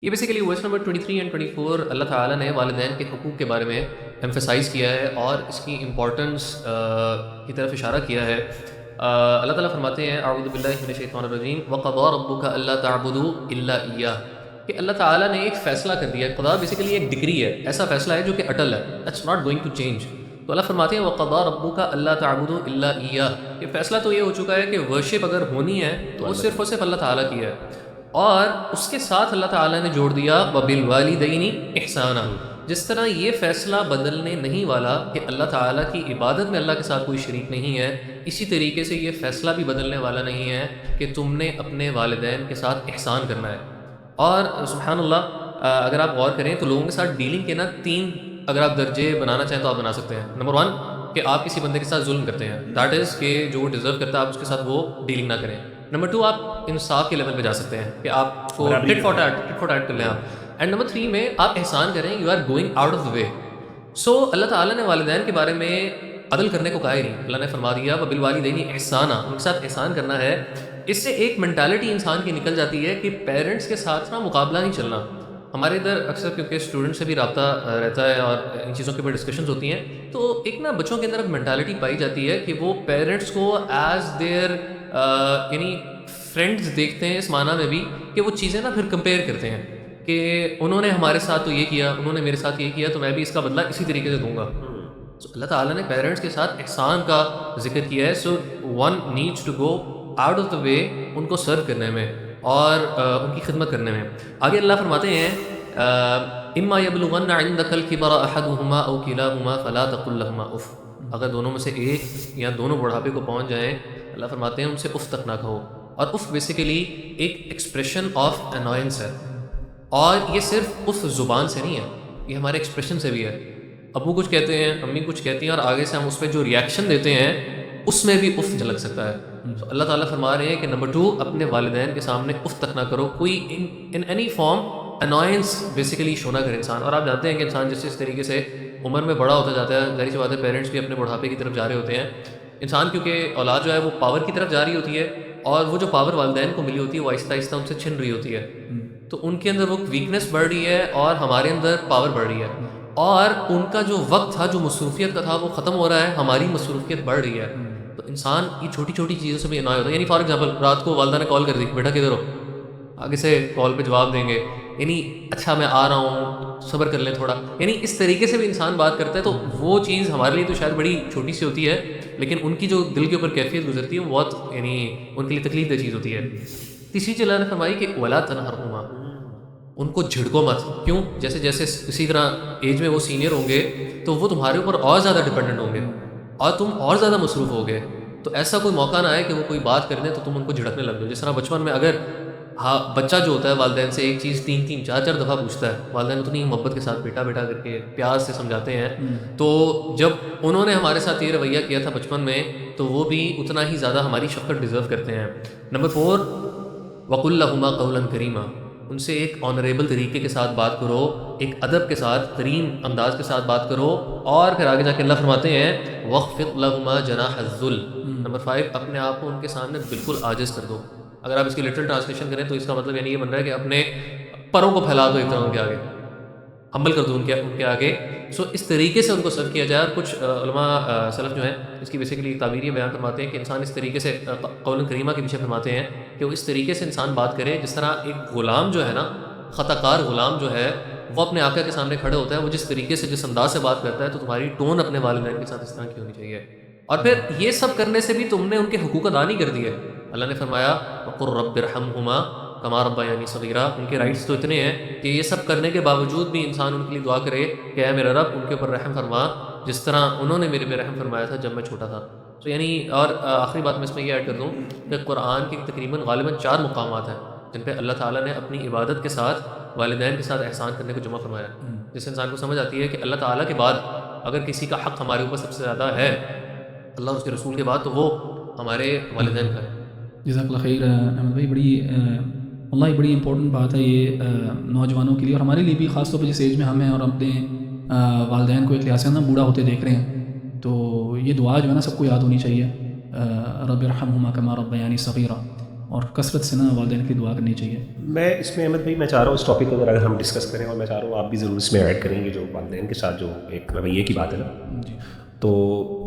یہ basically verse number 23 and 24 اللہ تعالیٰ نے والدین کے حقوق کے بارے میں ایمفیسائز کیا ہے اور اس کی امپورٹنس کی طرف اشارہ کیا ہے۔ اللہ تعالیٰ فرماتے ہیں اعوذ باللہ من الشیطان الرجیم وقضى ربك الا تعبدوا الا اياه کہ اللہ تعالیٰ نے ایک فیصلہ کر دیا ہے۔ قضاء بیسیکلی ایک ڈگری ہے، ایسا فیصلہ ہے جو کہ اٹل ہے، it's not going to change. تو اللہ فرماتے ہیں وقضى ربك الا تعبدوا الا اياه، یہ فیصلہ تو یہ ہو چکا ہے کہ ورشپ اگر ہونی ہے تو وہ صرف اور صرف اللہ تعالیٰ کی ہے، اور اس کے ساتھ اللہ تعالیٰ نے جوڑ دیا وَبِالْوَالِدَيْنِ إِحْسَانًا، جس طرح یہ فیصلہ بدلنے نہیں والا کہ اللہ تعالیٰ کی عبادت میں اللہ کے ساتھ کوئی شریک نہیں ہے، اسی طریقے سے یہ فیصلہ بھی بدلنے والا نہیں ہے کہ تم نے اپنے والدین کے ساتھ احسان کرنا ہے۔ اور سبحان اللہ، اگر آپ غور کریں تو لوگوں کے ساتھ ڈیلنگ کے نا 3 اگر آپ درجے بنانا چاہیں تو آپ بنا سکتے ہیں۔ نمبر 1 کہ آپ کسی بندے کے ساتھ ظلم کرتے ہیں، دیٹ از کہ جو ڈیزرو کرتا ہے آپ اس کے ساتھ وہ ڈیلنگ نہ کریں۔ نمبر 2 آپ انصاف کے لیول پہ جا سکتے ہیں کہ آپ کو ٹٹ فار ٹیٹ کر لیں آپ، اینڈ نمبر 3 میں آپ احسان کریں، you are going out of the way. So اللہ تعالیٰ نے والدین کے بارے میں عدل کرنے کو کہا ہی نہیں، اللہ نے فرما دیا وَبِالْوَالِدَيْنِ إِحْسَانًا، ان کے ساتھ احسان کرنا ہے۔ اس سے ایک مینٹالٹی انسان کی نکل جاتی ہے کہ پیرنٹس کے ساتھ نا مقابلہ نہیں چلنا۔ ہمارے ادھر اکثر کیونکہ اسٹوڈنٹ سے بھی رابطہ رہتا ہے اور ان چیزوں کے اوپر ڈسکشنز ہوتی ہیں، تو ایک نا بچوں کے اندر مینٹالٹی پائی جاتی ہے کہ وہ پیرنٹس کو ایز دیئر یعنی فرینڈز دیکھتے ہیں، اس معنی میں بھی کہ وہ چیزیں نا پھر کمپیئر کرتے ہیں کہ انہوں نے ہمارے ساتھ تو یہ کیا، انہوں نے میرے ساتھ یہ کیا، تو میں بھی اس کا بدلہ اسی طریقے سے دوں گا۔ تو اللہ تعالیٰ نے پیرنٹس کے ساتھ احسان کا ذکر کیا ہے، so one needs to go out of the way ان کو سرو کرنے میں اور ان کی خدمت کرنے میں۔ آگے اللہ فرماتے ہیں اما یبلغن عندک الکبر احدہما او کلاہما فلا تقل لہما اف، اگر دونوں میں سے ایک یا دونوں بڑھاپے کو پہنچ جائیں، اللہ فرماتے ہیں ان سے اف تک نہ کہو۔ اور اف بیسیکلی ایک ایکسپریشن آف انوائنس ہے، اور یہ صرف اف زبان سے نہیں ہے، یہ ہمارے ایکسپریشن سے بھی ہے۔ ابو کچھ کہتے ہیں، امی کچھ کہتی ہیں، اور آگے سے ہم اس پہ جو ریاکشن دیتے ہیں اس میں بھی اف جھلک سکتا ہے۔ تو اللہ تعالیٰ فرما رہے ہیں کہ نمبر 2 اپنے والدین کے سامنے اف تک نہ کرو، کوئی in any form annoyance basically show نہ کرے انسان۔ اور آپ جانتے ہیں کہ انسان جس طریقے سے عمر میں بڑا ہوتا جاتا ہے، ظاہر سی بات ہے پیرنٹس بھی اپنے بڑھاپے کی طرف جا رہے ہوتے ہیں۔ انسان کیونکہ اولاد جو ہے وہ پاور کی طرف جا رہی ہوتی ہے، اور وہ جو پاور والدین کو ملی ہوتی ہے وہ آہستہ آہستہ ان سے چھن رہی ہوتی ہے، تو ان کے اندر وہ ویکنیس بڑھ رہی ہے اور ہمارے اندر پاور بڑھ رہی ہے، اور ان کا جو وقت تھا، جو مصروفیت کا تھا، وہ ختم ہو رہا ہے، ہماری مصروفیت بڑھ رہی ہے۔ تو انسان یہ چھوٹی چھوٹی چیزوں سے بھی انوائے ہوتا ہے۔ یعنی فار ایگزامپل رات کو والدہ نے کال کر دی، بیٹا کدھر ہو، آگے سے کال پہ جواب دیں گے، یعنی اچھا میں آ رہا ہوں، صبر کر لیں تھوڑا، یعنی اس طریقے سے بھی انسان بات کرتا ہے۔ تو وہ چیز ہمارے لیے تو شاید بڑی چھوٹی سی ہوتی ہے، لیکن ان کی جو دل کے اوپر کیفیت گزرتی ہے وہ بہت یعنی ان کے لیے تکلیف دہ چیز ہوتی ہے۔ تیسری چیز اللہ نے فرمائی کہ ولا تنہرہما، ان کو جھڑکو مت۔ کیوں؟ جیسے جیسے اسی طرح ایج میں وہ سینئر ہوں گے تو وہ تمہارے اوپر اور زیادہ ڈپینڈنٹ ہوں گے اور تم اور زیادہ مصروف ہوگے، تو ایسا کوئی موقع نہ آئے کہ وہ کوئی بات کر دیں تو تم ان کو جھڑکنے لگ جاؤ۔ جس طرح بچپن میں اگر بچہ جو ہوتا ہے والدین سے ایک چیز 3 4 دفعہ پوچھتا ہے، والدین اتنی محبت کے ساتھ بیٹا بیٹا کر کے پیار سے سمجھاتے ہیں، تو جب انہوں نے ہمارے ساتھ یہ رویہ کیا تھا بچپن میں تو وہ بھی اتنا ہی زیادہ ہماری شفقت ڈیزرو کرتے ہیں۔ نمبر 4 وَقُلْ لَهُمَا قَوْلًا كَرِيمًا، ان سے ایک آنریبل طریقے کے ساتھ بات کرو، ایک ادب کے ساتھ، کریم انداز کے ساتھ بات کرو۔ اور پھر آگے جا کے اللہ فرماتے ہیں وَخْفِضْ لَهُمَا جَنَاحَ الذُّلِّ، نمبر 5 اپنے آپ کو ان کے سامنے بالکل عاجز کر دو۔ اگر آپ اس کی لٹرل ٹرانسلیشن کریں تو اس کا مطلب یعنی یہ بن رہا ہے کہ اپنے پروں کو پھیلا دو ایک طرح ان کے آگے، ہمبل کر دو ان کے آگے۔ سو اس طریقے سے ان کو سرو کیا جائے۔ اور کچھ علماء سلف جو ہیں اس کی بیسیکلی تعبیر یہ بیان فرماتے ہیں کہ انسان اس طریقے سے قول کریمہ کے پیچھے فرماتے ہیں کہ وہ اس طریقے سے انسان بات کرے جس طرح ایک غلام جو ہے نا، خطا کار غلام جو ہے، وہ اپنے آقا کے سامنے کھڑے ہوتا ہے، وہ جس طریقے سے جس انداز سے بات کرتا ہے، تو تمہاری ٹون اپنے والدین کے ساتھ اس طرح کی ہونی چاہیے۔ اور پھر یہ سب کرنے سے بھی تم نے ان کے حقوق ادا نہیں کر دیے۔ اللہ نے فرمایا وَقُلْ رَبِّ ارْحَمْهُمَا کما ربیانی صغیرا، ان کے رائٹس تو اتنے ہیں کہ یہ سب کرنے کے باوجود بھی انسان ان کے لیے دعا کرے کہ اے میرا رب ان کے اوپر رحم فرما جس طرح انہوں نے میرے پہ رحم فرمایا تھا جب میں چھوٹا تھا۔ تو یعنی اور آخری بات میں اس میں یہ ایڈ کر دوں کہ قرآن کی تقریباً غالباً 4 مقامات ہیں جن پہ اللہ تعالیٰ نے اپنی عبادت کے ساتھ والدین کے ساتھ احسان کرنے کو جمع فرمایا، جس سے انسان کو سمجھ آتی ہے کہ اللہ تعالیٰ کے بعد اگر کسی کا حق ہمارے اوپر سب سے زیادہ ہے اللہ اور اس کے رسول کے بعد، تو وہ ہمارے والدین کا ہے۔ جزاک اللہ خیر احمد بھائی، واللہ بڑی امپورٹنٹ بات ہے یہ نوجوانوں کے لیے اور ہمارے لیے بھی، خاص طور پہ جس ایج میں ہم ہیں اور اپنے والدین کو ایک لحاظ سے نا بوڑھا ہوتے دیکھ رہے ہیں، تو یہ دعا جو ہے نا سب کو یاد ہونی چاہیے، رب ارحمہما کما ربیانی صغیرا۔ اور کثرت سے نا والدین کی دعا کرنی چاہیے. میں اس میں احمد بھائی میں چاہ رہا ہوں اس ٹاپک کو اگر ہم ڈسکس کریں، اور میں چاہ رہا ہوں آپ بھی ضرور اس میں ایڈ کریں گے جو والدین کے ساتھ جو ایک رویے کی بات ہے نا. جی تو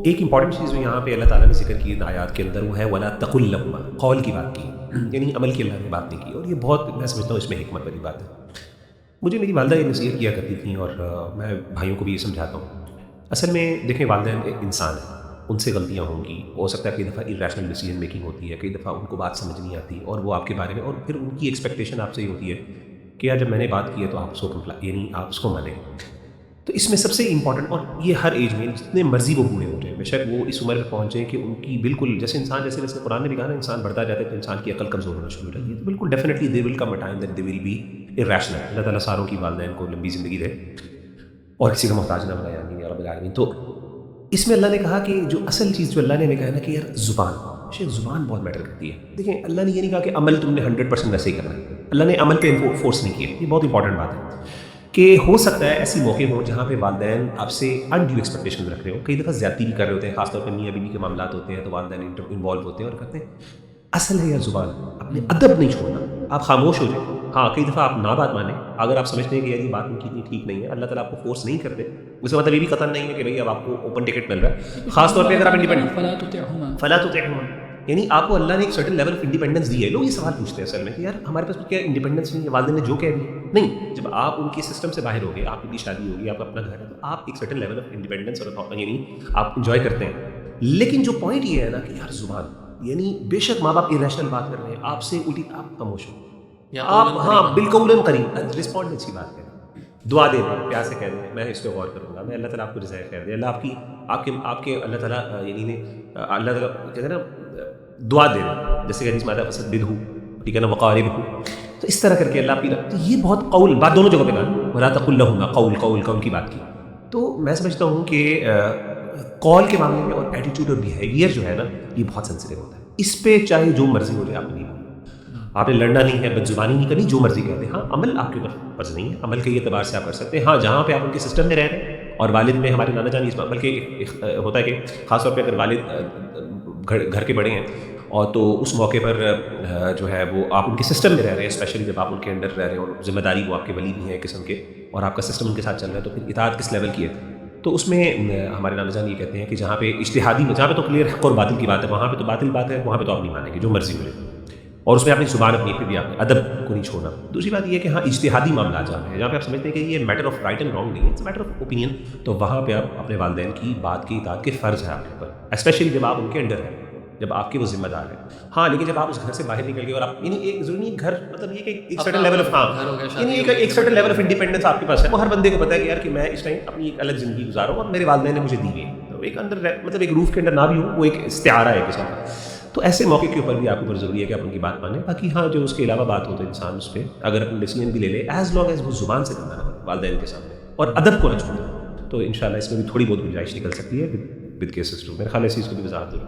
ایک امپورٹنٹ چیز جو یہاں پہ اللہ تعالیٰ نے ذکر کی ان آیات کے اندر وہ ہے وَلَا تَقُلْ لَهُمَا، قول کی بات کی، یعنی عمل کی اللہ نے بات نہیں کی. اور یہ بہت میں سمجھتا ہوں اس میں حکمت والی بات ہے. مجھے میری والدہ یہ نصیحت کیا کرتی تھیں اور میں بھائیوں کو بھی یہ سمجھاتا ہوں. اصل میں دیکھیں والدین ایک انسان ہے، ان سے غلطیاں ہوں گی، ہو سکتا ہے کئی دفعہ ارریشنل ڈیسیجن میکنگ ہوتی ہے، کئی دفعہ ان کو بات سمجھ نہیں آتی اور وہ آپ کے بارے میں، اور پھر ان کی ایکسپیکٹیشن آپ سے یہ ہوتی ہے کہ یار جب میں نے بات کی ہے تو آپ اس کو یعنی آپ اس کو مانیں. تو اس میں سب سے امپورٹنٹ، اور یہ ہر ایج میں جتنے مرضی وہ بوڑھے ہو جائیں، بے شک وہ اس عمر میں پہنچیں کہ ان کی بالکل جیسے انسان جیسے قرآن نے بھی کہا نا انسان بڑھتا جاتا ہے تو انسان کی عقل کمزور ہونا شروع ہو جاتی ہے. تو بالکل definitely they will come a time that they will be irrational. اللہ تعالیٰ ساروں کی والدین کو لمبی زندگی دے اور کسی کا محتاج نہ بنائے، آمین یا رب العالمین. تو اس میں اللہ نے کہا کہ جو اصل چیز جو اللہ نے ہمیں کہا نا کہ یار زبان بہت میٹر کرتی ہے. دیکھیں اللہ نے یہ نہیں کہا کہ عمل تم نے 100% ویسے ہی کرنا ہے. اللہ نے عمل پہ فورس نہیں کیا. یہ بہت انپورٹنٹ بات ہے کہ ہو سکتا ہے ایسی موقع ہوں جہاں پہ والدین آپ سے انڈیو ایکسپیکٹیشن رکھ رہے ہوں، کئی دفعہ زیادتی بھی کر رہے ہوتے ہیں، خاص طور پہ میاں بیوی کے معاملات ہوتے ہیں تو والدین انوالو ہوتے ہیں اور کرتے ہیں. اصل ہے یار زبان، اپنے ادب نہیں چھوڑنا. آپ خاموش ہو جائیں. ہاں کئی دفعہ آپ نہ بات مانیں اگر آپ سمجھتے ہیں کہ یار یہ بات ان کی اتنی ٹھیک نہیں ہے. اللہ تعالیٰ آپ کو فورس نہیں کرتے، اس کا مطلب یہ بھی قطعاً نہیں ہے کہ بھائی اب آپ کو اوپن ٹکٹ مل رہا ہے. خاص طور پہ اگر آپ انڈیپینڈنٹ فلا تطعهما، یعنی آپ کو اللہ نے ایک سرٹن لیول آف انڈیپینڈنس دی ہے. لوگ یہ سوال پوچھتے ہیں اصل میں کہ یار ہمارے پاس کیا انڈیپینڈنس نہیں ہے، والدین نے جو کہہ دیا نہیں. جب آپ ان کے سسٹم سے باہر ہو گئے، آپ کی شادی ہوگی، آپ کا اپنا گھر ہے، تو آپ ایک سرٹن لیول آف انڈیپینڈنس اور یعنی آپ انجوائے کرتے ہیں. لیکن جو پوائنٹ یہ ہے نا کہ یار زبان، یعنی بے شک ماں باپ ارریشنل بات کر رہے ہیں آپ سے الٹی، آپ خاموش ہو. آپ ہاں بالقول قریب رسپونڈ اچھی بات کریں، دعا دے دیں، پیار سے کہہ دیں میں اس پہ غور کروں گا، میں اللہ تعالیٰ آپ کو جزائے خیر دے. اللہ آپ کے اللہ تعالیٰ یعنی اللہ تعالیٰ کہتے ہیں نا دعا دے دیں، جیسے کہ حدیث میں آتا ہے فسدد ہو، ٹھیک ہے نا، وقارب ہو. تو اس طرح کر کے اللہ آپ کی، تو یہ بہت قول بات دونوں جگہ پہ کہا ولا تقل لهما، قول کی بات کی. تو میں سمجھتا ہوں کہ قول کے معاملے میں اور ایٹیٹیوڈ اور بیہیویئر جو ہے نا یہ بہت سینسٹیو ہوتا ہے. اس پہ چاہے جو مرضی ہو جائے آپ نہیں، آپ نے لڑنا نہیں ہے، بد زبانی نہیں کرنی، جو مرضی کہتے ہیں. ہاں عمل آپ کے اوپر فرض نہیں ہے، عمل کے اعتبار سے آپ کر سکتے ہیں. ہاں جہاں پہ آپ ان کے سسٹم میں رہ رہے ہیں، اور والد میں ہمارے نانا جان اس میں بلکہ ہوتا ہے کہ خاص طور پہ اگر والد گھر کے بڑے ہیں اور تو اس موقع پر جو ہے وہ آپ ان کے سسٹم میں رہ رہے ہیں، اسپیشلی جب آپ ان کے انڈر رہ رہے ہیں اور ذمہ داری وہ آپ کے ولی بھی ہیں قسم کے، اور آپ کا سسٹم ان کے ساتھ چل رہا ہے، تو پھر اطاعت کس لیول کی ہے. تو اس میں ہمارے نانا جان یہ کہتے ہیں کہ جہاں پہ اجتہادی، جہاں پہ تو کلیئر حق اور باطل کی بات ہے، وہاں پہ تو باطل بات ہے، وہاں پہ تو آپ نہیں مانیں گے جو مرضی ہو جائے. اور اس میں اپنی زبان اپنی پہ بھی آپ نے ادب کو نہیں چھوڑنا. دوسری بات یہ ہے کہ ہاں اجتہادی معاملات جہاں پہ آپ سمجھتے ہیں کہ یہ matter of right and wrong نہیں ہے، اٹس میٹر آف اوپینین، تو وہاں پہ آپ اپنے والدین کی بات کی اطاعت کے فرض ہے آپ کے اوپر، اسپیشلی جب آپ ان کے انڈر ہیں، جب آپ کے وہ ذمہ دار ہیں. ہاں لیکن جب آپ اس گھر سے باہر نکل گئے اور آپ یعنی ایک ضروری نہیں گھر مطلب یہ کہ ایک سرٹن لیول آف، ہاں یعنی ایک سرٹن لیول آف انڈیپینڈنس آپ کے پاس ہے. وہ ہر بندے کو پتہ ہے کہ یار کہ میں اس ٹائم اپنی ایک الگ زندگی گزار رہا ہوں اور میرے والدین نے مجھے دی ہے. تو ایک اندر مطلب ایک روف کے اندر نہ بھی ہوں، وہ ایک استعارہ ہے قسم کا. تو ایسے موقع کے اوپر بھی آپ کو اوپر ضروری ہے کہ آپ ان کی بات مانیں. باقی ہاں جو اس کے علاوہ بات ہو تو انسان اس پہ اگر اپنا ڈیسیجن بھی لے لے، ایز لانگ ایز وہ زبان سے کرنا ہے والدین کے سامنے اور ادب کو نہ چھوڑے، تو انشاءاللہ اس میں بھی تھوڑی بہت گنجائش نکل سکتی ہے ود کیسز ٹو. میرے خیال ہے اس چیز کو بھی وضاحت ضرور.